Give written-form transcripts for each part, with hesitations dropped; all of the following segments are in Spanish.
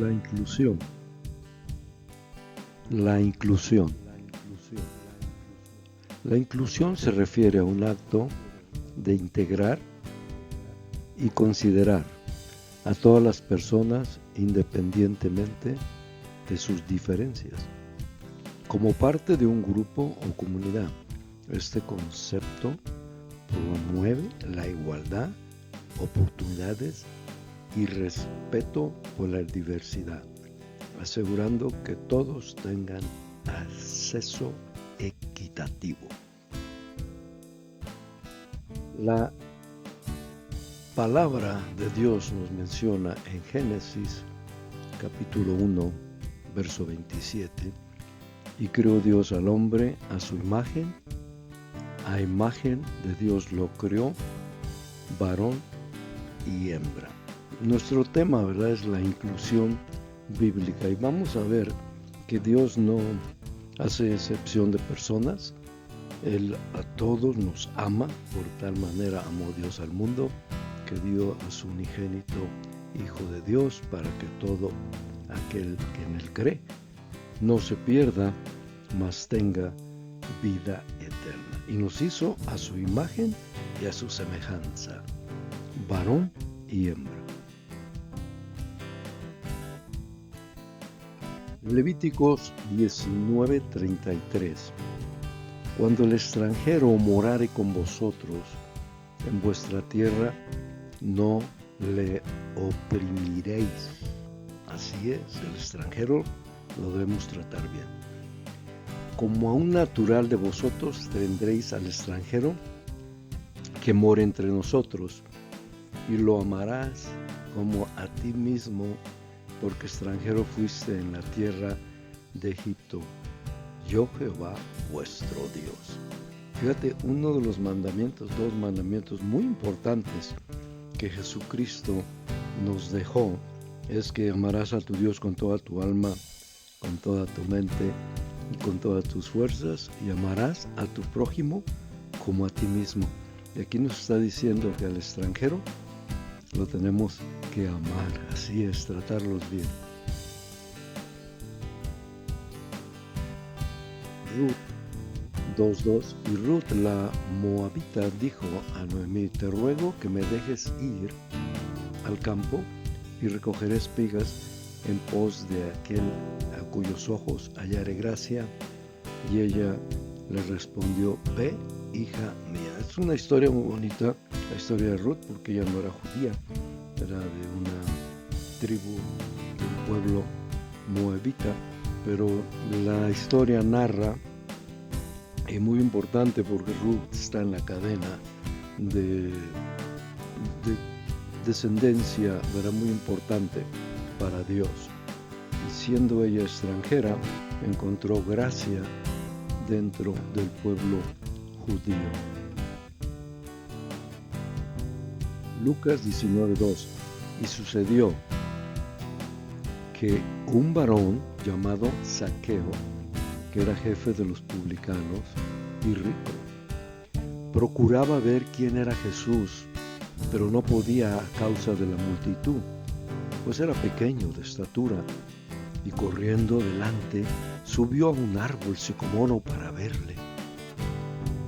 La inclusión. La inclusión. La inclusión se refiere a un acto de integrar y considerar a todas las personas independientemente de sus diferencias, como parte de un grupo o comunidad. Este concepto promueve la igualdad, oportunidades y respeto por la diversidad, asegurando que todos tengan acceso equitativo. La palabra de Dios nos menciona en Génesis capítulo 1, verso 27, y creó Dios al hombre a su imagen, a imagen de Dios lo creó, varón y hembra. Nuestro tema, ¿verdad?, es la inclusión bíblica, y vamos a ver que Dios no hace excepción de personas. Él a todos nos ama, por tal manera amó Dios al mundo, que dio a su unigénito Hijo de Dios, para que todo aquel que en él cree no se pierda, mas tenga vida eterna. Y nos hizo a su imagen y a su semejanza, varón y hembra. Levíticos 19:33. Cuando el extranjero morare con vosotros en vuestra tierra, no le oprimiréis. Así es, el extranjero lo debemos tratar bien. Como a un natural de vosotros tendréis al extranjero que mora entre nosotros, y lo amarás como a ti mismo, porque extranjero fuiste en la tierra de Egipto. Yo Jehová vuestro Dios. Fíjate, uno de los mandamientos, dos mandamientos muy importantes que Jesucristo nos dejó, es que amarás a tu Dios con toda tu alma, con toda tu mente y con todas tus fuerzas, y amarás a tu prójimo como a ti mismo. Y aquí nos está diciendo que al extranjero lo tenemos que amar, así es, tratarlos bien. Ruth 2:2. Y Ruth la moabita dijo a Noemí: te ruego que me dejes ir al campo y recogeré espigas en pos de aquel a cuyos ojos hallaré gracia. Y ella le respondió: ve, hija mía. Es una historia muy bonita, la historia de Ruth, porque ella no era judía, era de una tribu, de un pueblo moabita, pero la historia narra, y muy importante porque Ruth está en la cadena de descendencia, era muy importante para Dios, y siendo ella extranjera encontró gracia dentro del pueblo judío. Lucas 19:2. Y sucedió que un varón llamado Zaqueo, que era jefe de los publicanos y rico, procuraba ver quién era Jesús, pero no podía a causa de la multitud, pues era pequeño de estatura, y corriendo delante subió a un árbol sicomoro para verle,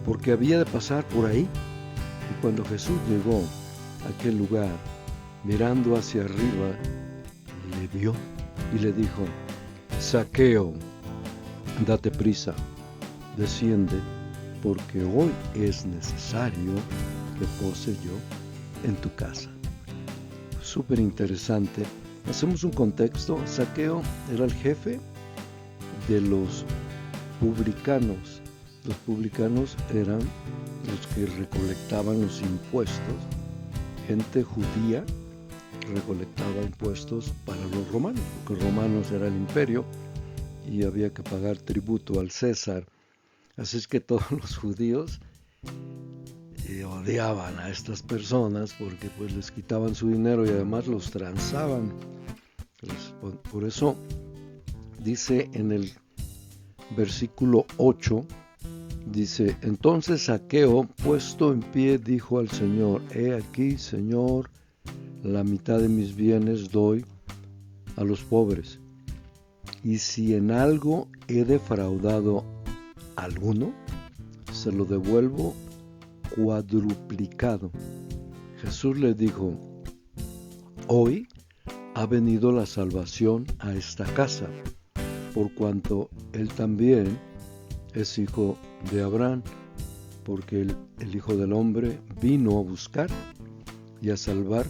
porque había de pasar por ahí. Y cuando Jesús llegó a aquel lugar, mirando hacia arriba, le vio y le dijo: Zaqueo, date prisa, desciende, porque hoy es necesario que pose yo en tu casa. Súper interesante. Hacemos un contexto. Zaqueo era el jefe de los publicanos. Los publicanos eran los que recolectaban los impuestos. Gente judía recolectaba impuestos para los romanos, porque los romanos era el imperio y había que pagar tributo al César. Así es que todos los judíos odiaban a estas personas, porque pues les quitaban su dinero y además los transaban. Por eso dice en el versículo 8, dice: entonces Zaqueo, puesto en pie, dijo al Señor: he aquí, Señor, la mitad de mis bienes doy a los pobres. Y si en algo he defraudado a alguno, se lo devuelvo cuadruplicado. Jesús le dijo: hoy ha venido la salvación a esta casa, por cuanto él también es hijo de Abraham, porque el Hijo del Hombre vino a buscar y a salvar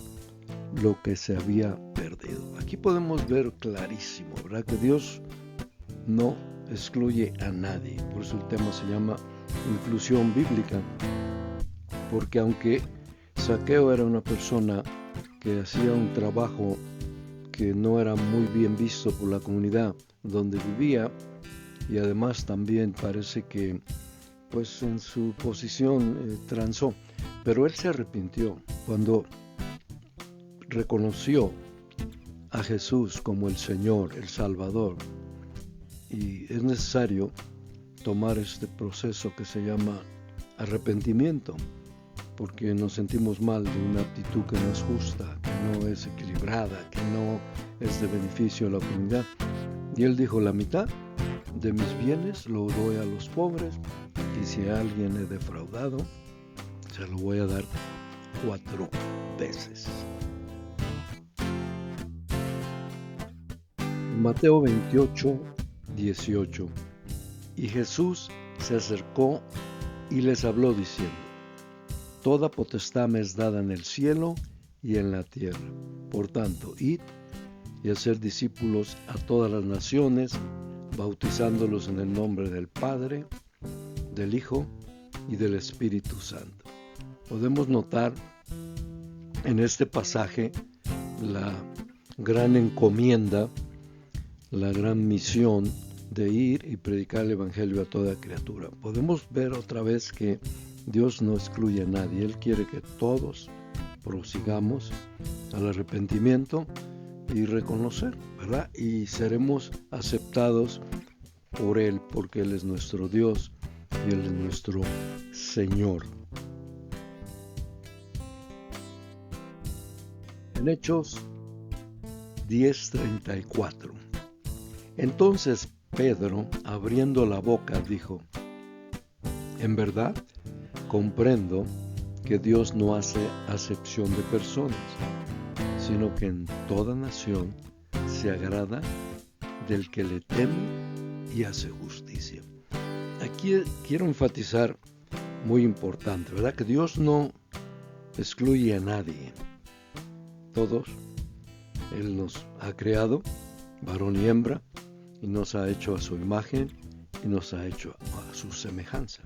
lo que se había perdido. Aquí podemos ver clarísimo, ¿verdad?, que Dios no excluye a nadie. Por eso el tema se llama inclusión bíblica, porque aunque Zaqueo era una persona que hacía un trabajo que no era muy bien visto por la comunidad donde vivía, y además también parece que pues en su posición transó, pero él se arrepintió cuando reconoció a Jesús como el Señor, el Salvador. Y es necesario tomar este proceso que se llama arrepentimiento, porque nos sentimos mal de una actitud que no es justa, que no es equilibrada, que no es de beneficio a la comunidad. Y él dijo: la mitad de mis bienes lo doy a los pobres, y si a alguien he defraudado, se lo voy a dar 4 veces. Mateo 28, 18. Y Jesús se acercó y les habló diciendo: toda potestad me es dada en el cielo y en la tierra. Por tanto, id y hacer discípulos a todas las naciones, bautizándolos en el nombre del Padre, del Hijo y del Espíritu Santo. Podemos notar en este pasaje la gran encomienda, la gran misión de ir y predicar el Evangelio a toda criatura. Podemos ver otra vez que Dios no excluye a nadie. Él quiere que todos prosigamos al arrepentimiento y reconocer, ¿verdad? Y seremos aceptados por Él, porque Él es nuestro Dios y Él es nuestro Señor. En Hechos 10:34. Entonces Pedro, abriendo la boca, dijo: en verdad comprendo que Dios no hace acepción de personas, sino que en toda nación se agrada del que le teme y hace justicia. Aquí quiero enfatizar, muy importante, ¿verdad?, que Dios no excluye a nadie. Todos, Él nos ha creado, varón y hembra, y nos ha hecho a su imagen y nos ha hecho a su semejanza.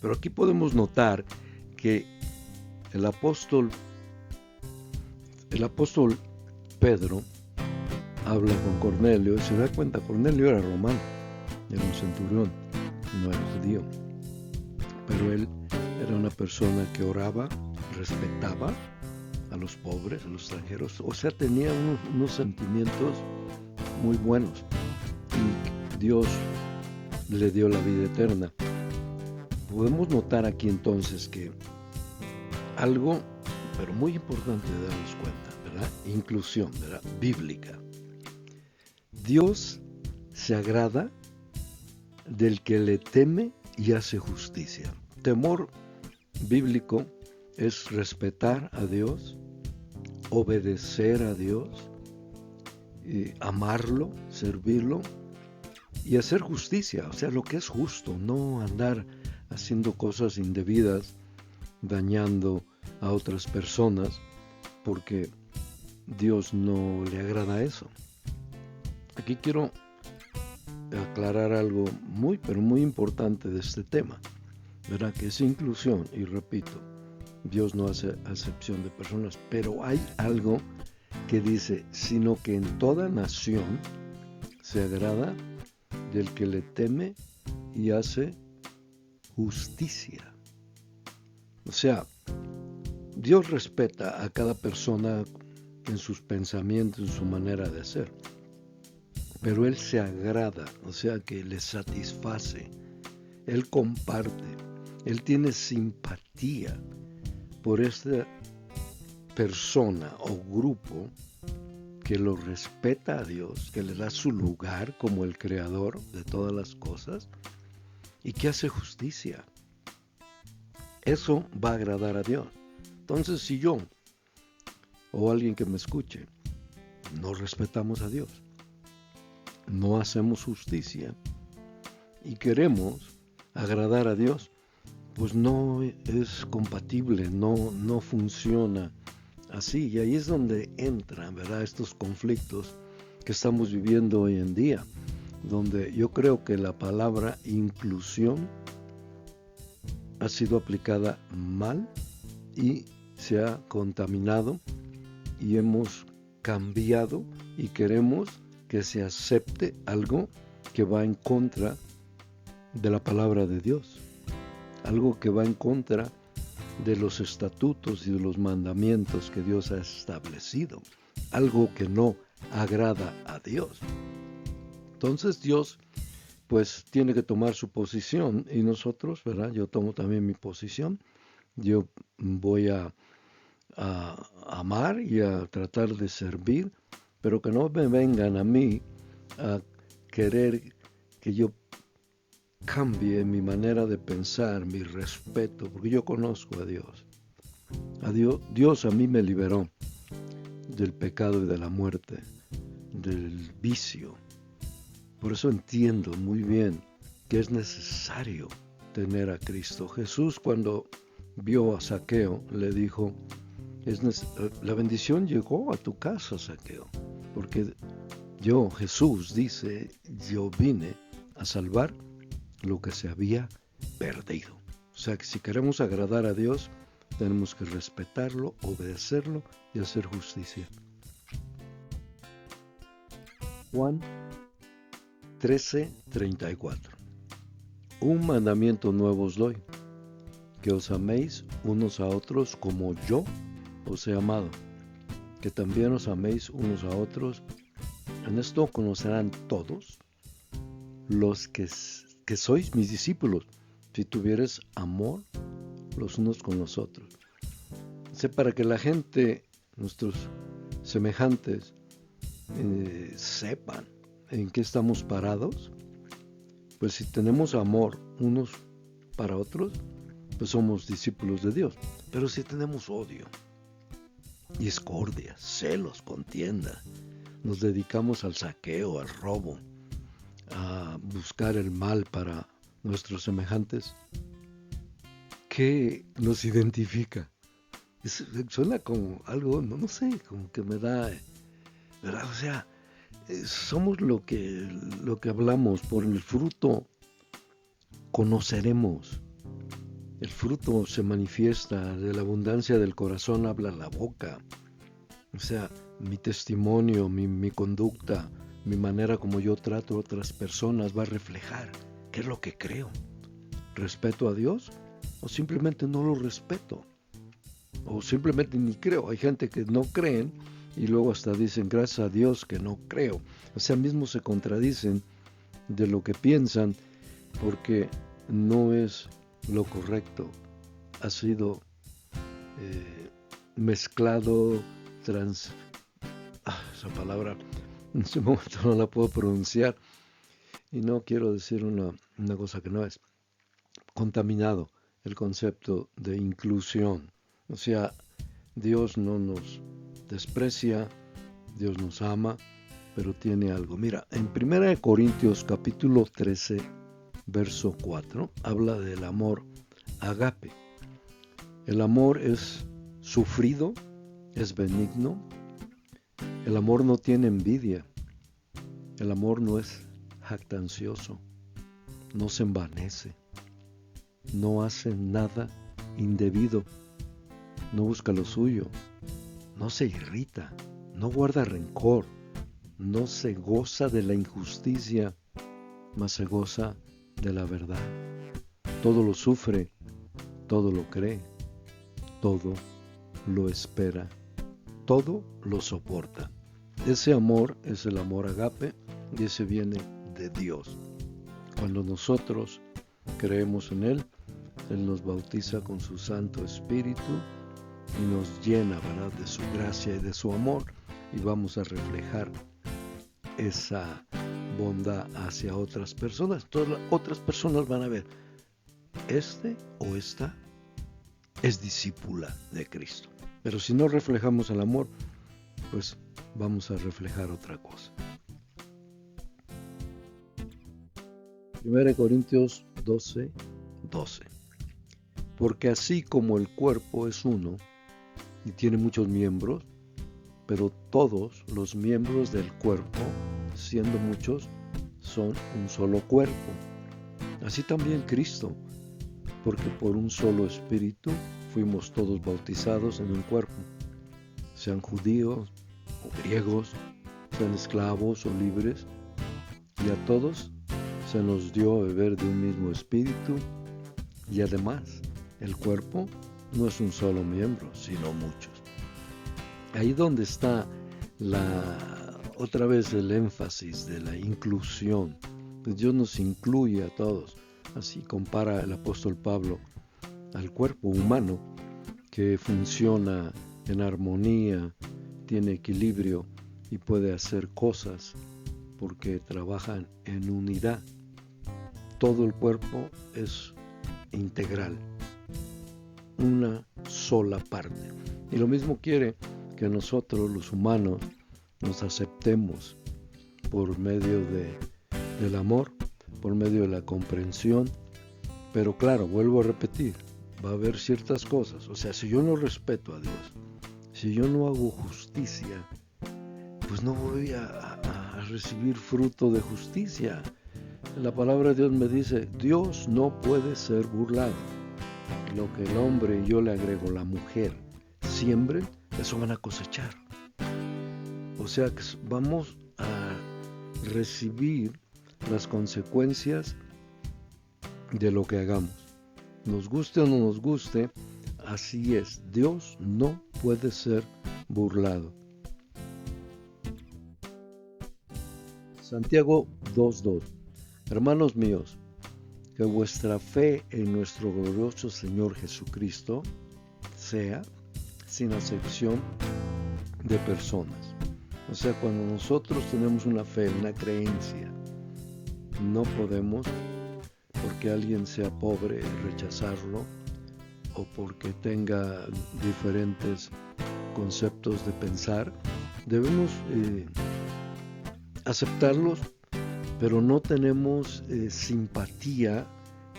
Pero aquí podemos notar que el apóstol Pedro habla con Cornelio y se da cuenta: Cornelio era romano, era un centurión, no era judío, pero él era una persona que oraba, respetaba a los pobres, a los extranjeros, o sea, tenía unos sentimientos muy buenos, y Dios le dio la vida eterna. Podemos notar aquí entonces que algo, pero muy importante de darnos cuenta, ¿verdad? Inclusión, ¿verdad?, bíblica. Dios se agrada del que le teme y hace justicia. Temor bíblico es respetar a Dios, obedecer a Dios, amarlo, servirlo y hacer justicia, o sea, lo que es justo, no andar haciendo cosas indebidas, dañando a otras personas, porque Dios no le agrada eso. Aquí quiero aclarar algo muy, pero muy importante de este tema, ¿verdad?, que es inclusión, y repito, Dios no hace acepción de personas, pero hay algo que dice: sino que en toda nación se agrada del que le teme y hace justicia. O sea, Dios respeta a cada persona en sus pensamientos, en su manera de ser, pero Él se agrada, o sea que le satisface, Él comparte, Él tiene simpatía por esta persona o grupo que lo respeta a Dios, que le da su lugar como el creador de todas las cosas y que hace justicia. Eso va a agradar a Dios. Entonces, si yo o alguien que me escuche no respetamos a Dios, no hacemos justicia y queremos agradar a Dios, pues no es compatible, no funciona así. Y ahí es donde entran, ¿verdad?, estos conflictos que estamos viviendo hoy en día, donde yo creo que la palabra inclusión ha sido aplicada mal y se ha contaminado y hemos cambiado y queremos que se acepte algo que va en contra de la palabra de Dios, algo que va en contra de los estatutos y de los mandamientos que Dios ha establecido, algo que no agrada a Dios. Entonces Dios pues tiene que tomar su posición y nosotros, ¿verdad? Yo tomo también mi posición. Yo voy a amar y a tratar de servir, pero que no me vengan a mí a querer que yo cambie mi manera de pensar, mi respeto, porque yo conozco a Dios. Dios a mí me liberó del pecado y de la muerte, del vicio. Por eso entiendo muy bien que es necesario tener a Cristo. Jesús, cuando vio a Zaqueo, le dijo: la bendición llegó a tu casa, Zaqueo, porque yo, Jesús, dice, yo vine a salvar lo que se había perdido. O sea que si queremos agradar a Dios, tenemos que respetarlo, obedecerlo y hacer justicia. Juan 13:34. Un mandamiento nuevo os doy, que os améis unos a otros como yo os he amado, que también os améis unos a otros. En esto conocerán todos los que sois mis discípulos, si tuvieres amor los unos con los otros. Para que la gente, nuestros semejantes, sepan en qué estamos parados, pues si tenemos amor unos para otros, pues somos discípulos de Dios. Pero si tenemos odio, discordia, celos, contienda, nos dedicamos al saqueo, al robo, a buscar el mal para nuestros semejantes, ¿qué nos identifica? Suena como algo, no sé, como que me da, ¿verdad? O sea, somos lo que hablamos. Por el fruto conoceremos. El fruto se manifiesta, de la abundancia del corazón habla la boca. O sea, mi testimonio, mi conducta, mi manera como yo trato a otras personas va a reflejar qué es lo que creo. ¿Respeto a Dios o simplemente no lo respeto? O simplemente ni creo. Hay gente que no creen y luego hasta dicen gracias a Dios que no creo. O sea, mismos se contradicen de lo que piensan porque no es lo correcto. Ha sido mezclado, esa palabra en este momento no la puedo pronunciar y no quiero decir una cosa que no es. Contaminado el concepto de inclusión. O sea, Dios no nos desprecia, Dios nos ama, pero tiene algo. Mira, en 1 Corintios capítulo 13, verso 4, habla del amor agape. El amor es sufrido, es benigno. El amor no tiene envidia. El amor no es jactancioso, no se envanece, no hace nada indebido, no busca lo suyo, no se irrita, no guarda rencor, no se goza de la injusticia, mas se goza de la verdad. Todo lo sufre, todo lo cree, todo lo espera, todo lo soporta. Ese amor es el amor agape y ese viene de Dios. Cuando nosotros creemos en Él, Él nos bautiza con su Santo Espíritu y nos llena, ¿verdad?, de su gracia y de su amor. y vamos a reflejar esa bondad hacia otras personas. Todas las otras personas van a ver, este o esta es discípula de Cristo. Pero si no reflejamos el amor, pues vamos a reflejar otra cosa. 1 Corintios 12:12. Porque así como el cuerpo es uno y tiene muchos miembros, pero todos los miembros del cuerpo, siendo muchos, son un solo cuerpo. Así también Cristo, porque por un solo espíritu fuimos todos bautizados en un cuerpo, sean judíos o griegos, sean esclavos o libres, y a todos se nos dio a beber de un mismo espíritu, y además el cuerpo no es un solo miembro, sino muchos. Ahí donde está otra vez el énfasis de la inclusión. Pues Dios nos incluye a todos. Así compara el apóstol Pablo al cuerpo humano que funciona en armonía, tiene equilibrio y puede hacer cosas porque trabajan en unidad. Todo el cuerpo es integral, una sola parte. Y lo mismo quiere que nosotros, los humanos, nos aceptemos por medio del amor, por medio de la comprensión. Pero claro, vuelvo a repetir, va a haber ciertas cosas. O sea, si yo no respeto a Dios, si yo no hago justicia, pues no voy a recibir fruto de justicia. La palabra de Dios me dice, Dios no puede ser burlado. Lo que el hombre, y yo le agrego la mujer, siembren, eso van a cosechar. O sea que vamos a recibir las consecuencias de lo que hagamos. Nos guste o no nos guste, así es. Dios no puede ser burlado. Santiago 2:2. Hermanos míos, que vuestra fe en nuestro glorioso Señor Jesucristo sea sin acepción de personas. O sea, cuando nosotros tenemos una fe, una creencia, no podemos, porque alguien sea pobre, rechazarlo, o porque tenga diferentes conceptos de pensar. Debemos aceptarlos, pero no tenemos simpatía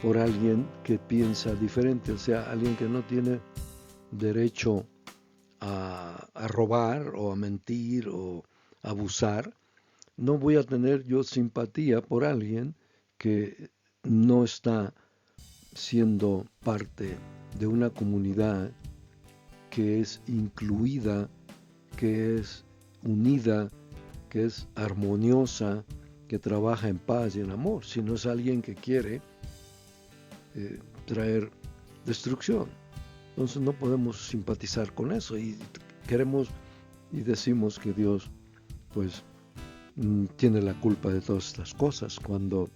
por alguien que piensa diferente, o sea, alguien que no tiene derecho a robar o a mentir o a abusar. No voy a tener yo simpatía por alguien que no está siendo parte de una comunidad que es incluida, que es unida, que es armoniosa, que trabaja en paz y en amor, sino es alguien que quiere traer destrucción. Entonces no podemos simpatizar con eso y queremos y decimos que Dios pues tiene la culpa de todas estas cosas, cuando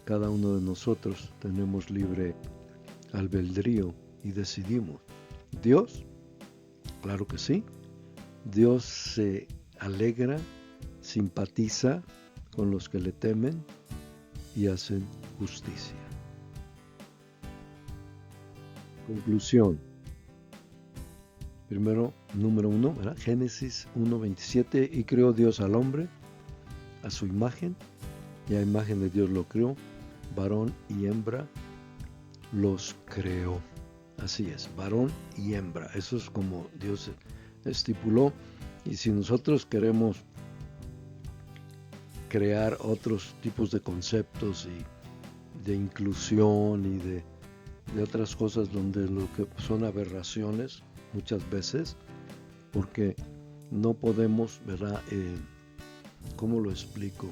cada uno de nosotros tenemos libre albedrío y decidimos. Dios, claro que sí, Dios se alegra, simpatiza con los que le temen y hacen justicia. Conclusión. Primero, número 1, ¿verdad? Génesis 1:27, y creó Dios al hombre a su imagen, y a imagen de Dios lo creó, varón y hembra los creó. Así es, varón y hembra, eso es como Dios estipuló. Y si nosotros queremos crear otros tipos de conceptos y de inclusión y de otras cosas donde lo que son aberraciones muchas veces, porque no podemos, ¿verdad? ¿Cómo lo explico?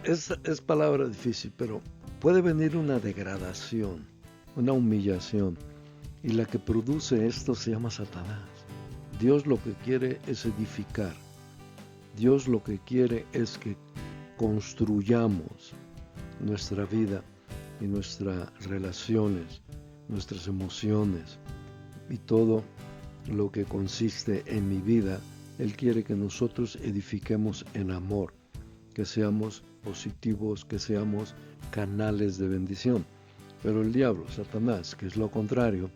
Es palabra difícil, pero puede venir una degradación, una humillación, y la que produce esto se llama Satanás. Dios lo que quiere es edificar. Dios lo que quiere es que construyamos nuestra vida y nuestras relaciones, nuestras emociones y todo lo que consiste en mi vida. Él quiere que nosotros edifiquemos en amor, que seamos positivos, que seamos canales de bendición. Pero el diablo, Satanás, que es lo contrario,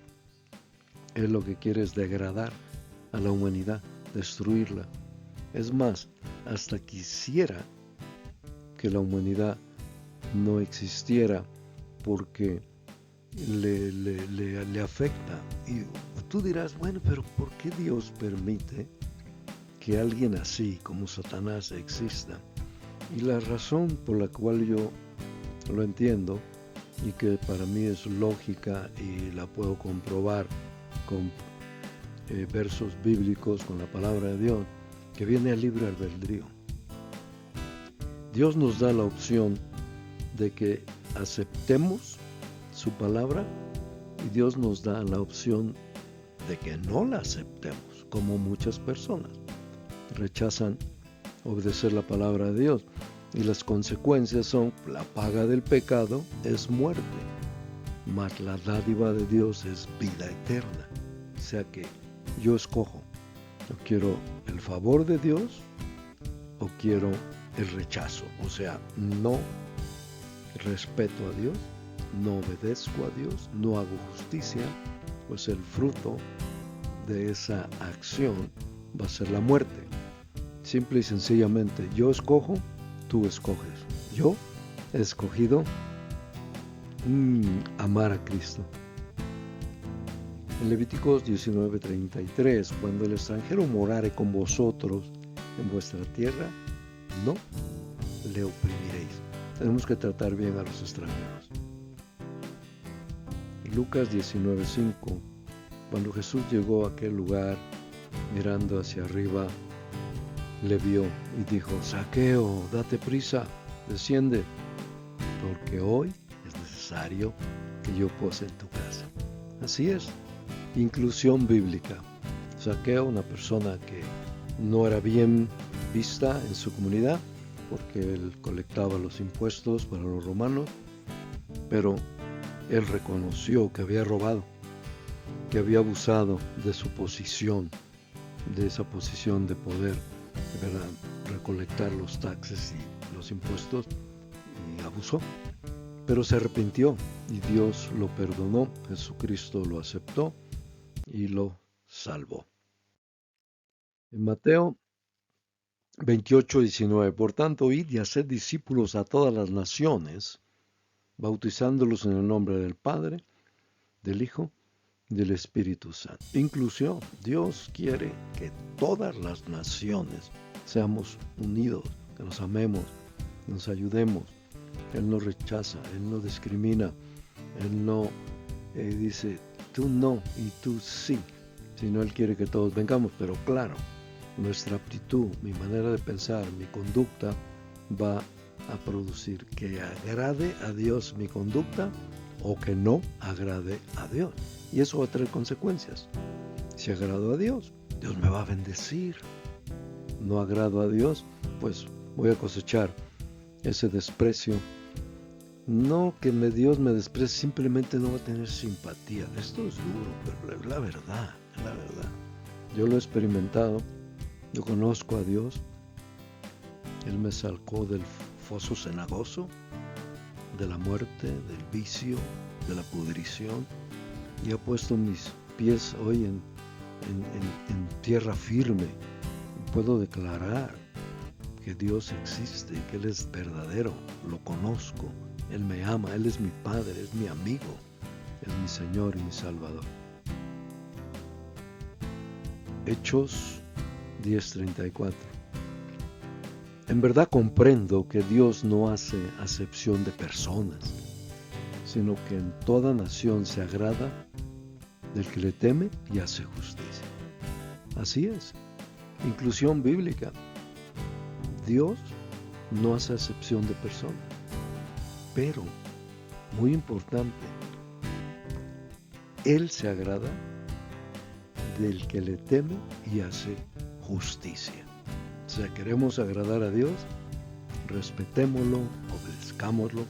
él lo que quiere es degradar a la humanidad, destruirla. Es más, hasta quisiera que la humanidad no existiera porque le afecta. Y tú dirás, bueno, pero ¿por qué Dios permite que alguien así como Satanás exista? Y la razón por la cual yo lo entiendo y que para mí es lógica y la puedo comprobar con versos bíblicos, con la palabra de Dios, que viene al libre albedrío. Dios nos da la opción de que aceptemos su palabra y Dios nos da la opción de que no la aceptemos, como muchas personas rechazan obedecer la palabra de Dios. Y las consecuencias son: la paga del pecado es muerte, mas la dádiva de Dios es vida eterna. O sea que yo escojo, yo quiero el favor de Dios o quiero el rechazo. O sea, no respeto a Dios, no obedezco a Dios, no hago justicia, pues el fruto de esa acción va a ser la muerte. Simple y sencillamente, yo escojo, tú escoges. Yo he escogido amar a Cristo. En Levíticos 19:33, cuando el extranjero morare con vosotros en vuestra tierra, no le oprimiréis. Tenemos que tratar bien a los extranjeros. Lucas 19:5, cuando Jesús llegó a aquel lugar, mirando hacia arriba, le vio y dijo: Zaqueo, date prisa, desciende, porque hoy es necesario que yo pose en tu casa. Así es, inclusión bíblica. Zaqueo, una persona que no era bien vista en su comunidad, porque él colectaba los impuestos para los romanos, pero él reconoció que había robado, que había abusado de su posición, de esa posición de poder, para recolectar los taxes y los impuestos, y abusó. Pero se arrepintió y Dios lo perdonó, Jesucristo lo aceptó y lo salvó. En Mateo 28:19, por tanto, id y haced discípulos a todas las naciones, bautizándolos en el nombre del Padre, del Hijo y del Espíritu Santo. Inclusión. Dios quiere que todas las naciones seamos unidos, que nos amemos, nos ayudemos. Él no rechaza, Él no discrimina, Él no dice tú no y tú sí, sino Él quiere que todos vengamos. Pero claro, nuestra aptitud, mi manera de pensar, mi conducta va a producir que agrade a Dios mi conducta o que no agrade a Dios. Y eso va a traer consecuencias. Si agrado a Dios, Dios me va a bendecir. No agrado a Dios, pues voy a cosechar ese desprecio. No que Dios me desprecie, simplemente no va a tener simpatía. Esto es duro, pero es la verdad, es la verdad. Yo lo he experimentado, yo conozco a Dios. Él me sacó del foso cenagoso, de la muerte, del vicio, de la pudrición, y ha puesto mis pies hoy en tierra firme. Puedo declarar que Dios existe, que Él es verdadero, lo conozco, Él me ama, Él es mi Padre, es mi amigo, es mi Señor y mi Salvador. Hechos 10:34. En verdad comprendo que Dios no hace acepción de personas, sino que en toda nación se agrada del que le teme y hace justicia. Así es, inclusión bíblica. Dios no hace acepción de personas, pero, muy importante, Él se agrada del que le teme y hace justicia. O sea, queremos agradar a Dios, respetémoslo, obedezcámoslo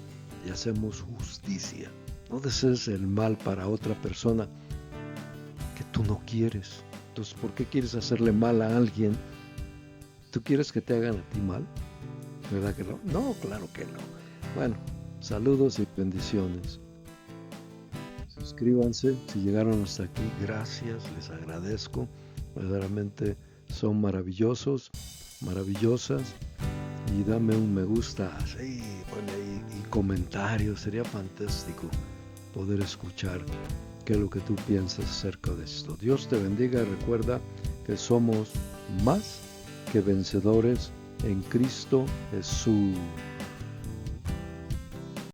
y hacemos justicia. No desees el mal para otra persona que tú no quieres. Entonces, ¿por qué quieres hacerle mal a alguien? ¿Tú quieres que te hagan a ti mal? ¿Verdad que no? No, claro que no. Bueno, saludos y bendiciones. Suscríbanse si llegaron hasta aquí. Gracias, les agradezco. Verdaderamente son maravillosos, maravillosas. Y dame un me gusta, sí, ponle ahí y comentarios. Sería fantástico poder escuchar qué es lo que tú piensas acerca de esto. Dios te bendiga. Recuerda que somos más que vencedores en Cristo Jesús.